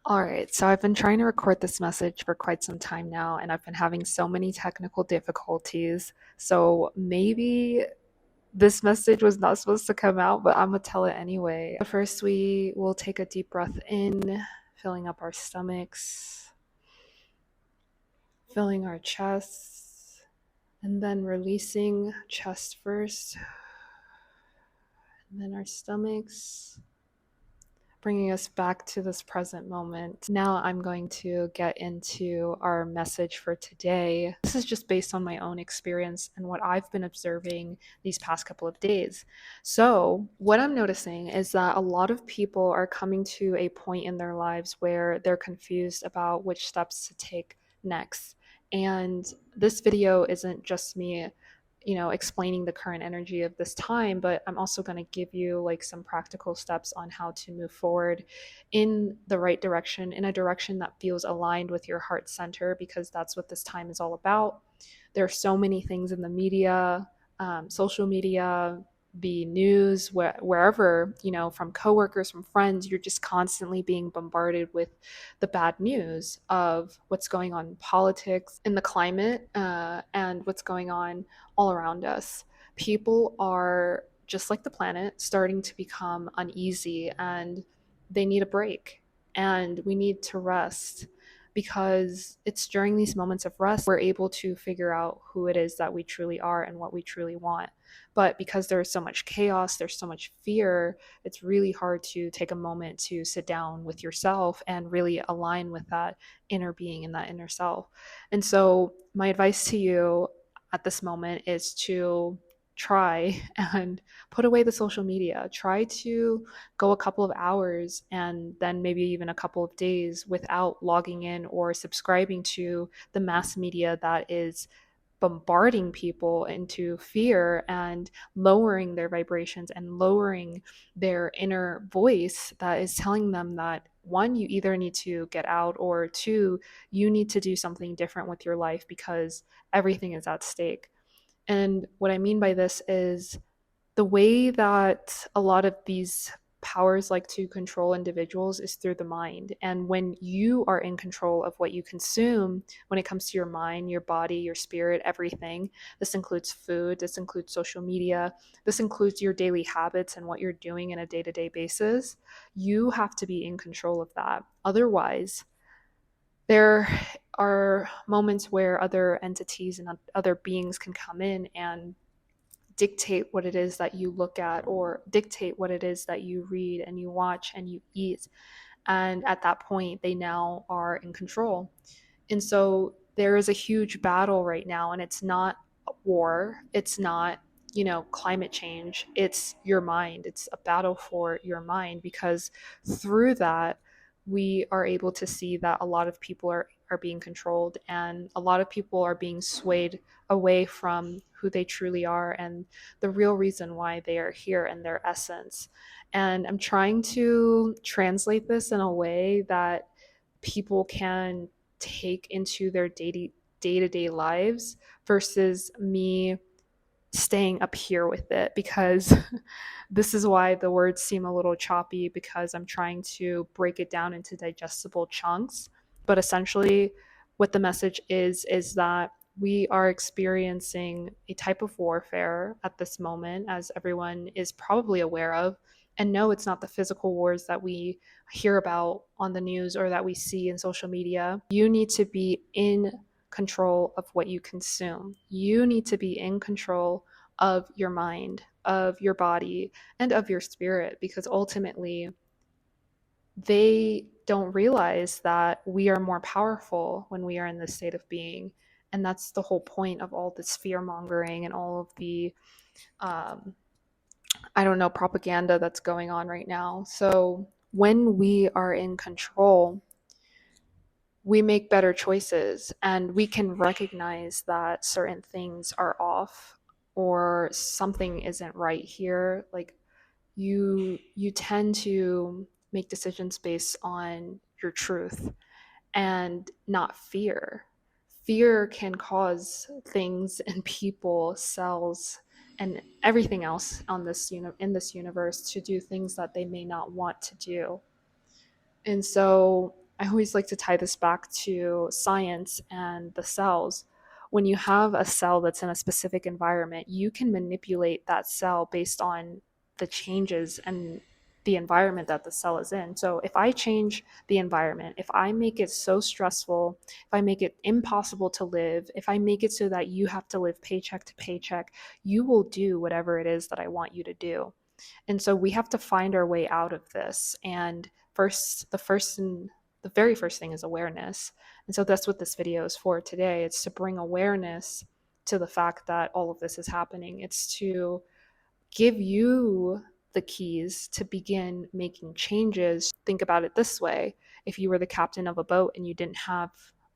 All right, so I've been trying to record this message for quite some time now, and I've been having so many technical difficulties. So maybe this message was not supposed to come out, but I'm gonna tell it anyway. First, we will take a deep breath in, filling up our stomachs, filling our chests, and then releasing chest first, and then our stomachs, bringing us back to this present moment. Now I'm going to get into our message for today. This is just based on my own experience and what I've been observing these past couple of days. So, what I'm noticing is that a lot of people are coming to a point in their lives where they're confused about which steps to take next. And this video isn't just me explaining the current energy of this time, but I'm also going to give you like some practical steps on how to move forward in the right direction, in a direction that feels aligned with your heart center, because that's what this time is all about. There are so many things in the media, social media, be news, wherever, from coworkers, from friends, you're just constantly being bombarded with the bad news of what's going on in politics, in the climate, and what's going on all around us. People are, just like the planet, starting to become uneasy and they need a break. And we need to rest, because it's during these moments of rest we're able to figure out who it is that we truly are and what we truly want. But because there's so much chaos, there's so much fear, it's really hard to take a moment to sit down with yourself and really align with that inner being and that inner self. And so, my advice to you at this moment is to try and put away the social media. Try to go a couple of hours and then maybe even a couple of days without logging in or subscribing to the mass media that is bombarding people into fear and lowering their vibrations and lowering their inner voice that is telling them that, one, you either need to get out, or two, you need to do something different with your life because everything is at stake. And what I mean by this is the way that a lot of these powers like to control individuals is through the mind. And when you are in control of what you consume, when it comes to your mind, your body, your spirit, everything, this includes food, this includes social media, this includes your daily habits and what you're doing in a day to day basis, you have to be in control of that. Otherwise, there are moments where other entities and other beings can come in and dictate what it is that you look at, or dictate what it is that you read and you watch and you eat. And at that point, they now are in control. And so there is a huge battle right now, and it's not war, it's not, climate change, it's your mind. It's a battle for your mind, because through that, we are able to see that a lot of people are being controlled, and a lot of people are being swayed away from who they truly are and the real reason why they are here and their essence. And I'm trying to translate this in a way that people can take into their day-to-day lives, versus me staying up here with it, because this is why the words seem a little choppy, because I'm trying to break it down into digestible chunks. But essentially, what the message is that we are experiencing a type of warfare at this moment, as everyone is probably aware of. And no, it's not the physical wars that we hear about on the news or that we see in social media. You need to be in control of what you consume. You need to be in control of your mind, of your body, and of your spirit, because ultimately they don't realize that we are more powerful when we are in this state of being. And that's the whole point of all this fear mongering and all of the, um, I don't know, propaganda that's going on right now. So when we are in control, we make better choices, and we can recognize that certain things are off or something isn't right here. Like, you tend to make decisions based on your truth and not fear. Fear can cause things and people, cells, and everything else on this in this universe to do things that they may not want to do. And so I always like to tie this back to science and the cells. When you have a cell that's in a specific environment, you can manipulate that cell based on the changes and the environment that the cell is in. So if I change the environment, if I make it so stressful, if I make it impossible to live, if I make it so that you have to live paycheck to paycheck, you will do whatever it is that I want you to do. And so we have to find our way out of this. And the very first thing is awareness. And so that's what this video is for today. It's to bring awareness to the fact that all of this is happening. It's to give you the keys to begin making changes. Think about it this way: if you were the captain of a boat and you didn't have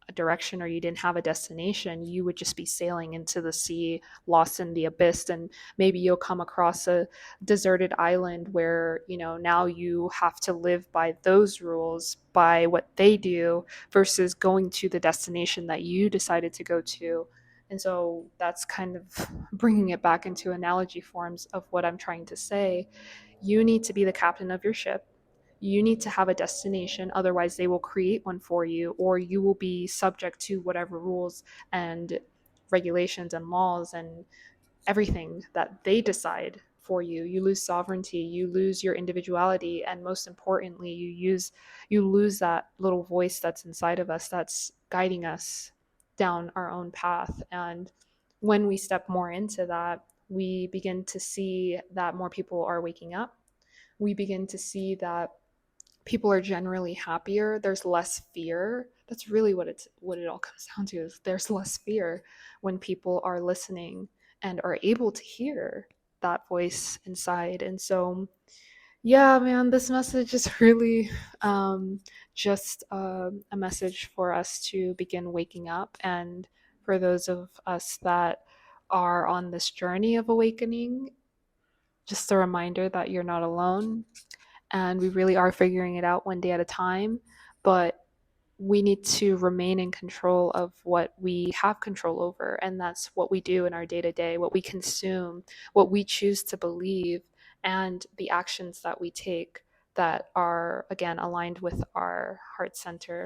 a direction or you didn't have a destination, you would just be sailing into the sea, lost in the abyss. And maybe you'll come across a deserted island where, now you have to live by those rules, by what they do, versus going to the destination that you decided to go to. And so that's kind of bringing it back into analogy forms of what I'm trying to say. You need to be the captain of your ship. You need to have a destination, otherwise, they will create one for you, or you will be subject to whatever rules and regulations and laws and everything that they decide for you. You lose sovereignty, you lose your individuality, and most importantly, you lose that little voice that's inside of us that's guiding us down our own path. And when we step more into that, we begin to see that more people are waking up. We begin to see that people are generally happier. There's less fear. That's really what it all comes down to, is there's less fear when people are listening and are able to hear that voice inside. And so, yeah, man, this message is really just a message for us to begin waking up. And for those of us that are on this journey of awakening, just a reminder that you're not alone, and we really are figuring it out one day at a time. But we need to remain in control of what we have control over, and that's what we do in our day to day, what we consume, what we choose to believe, and the actions that we take that are, again, aligned with our heart center.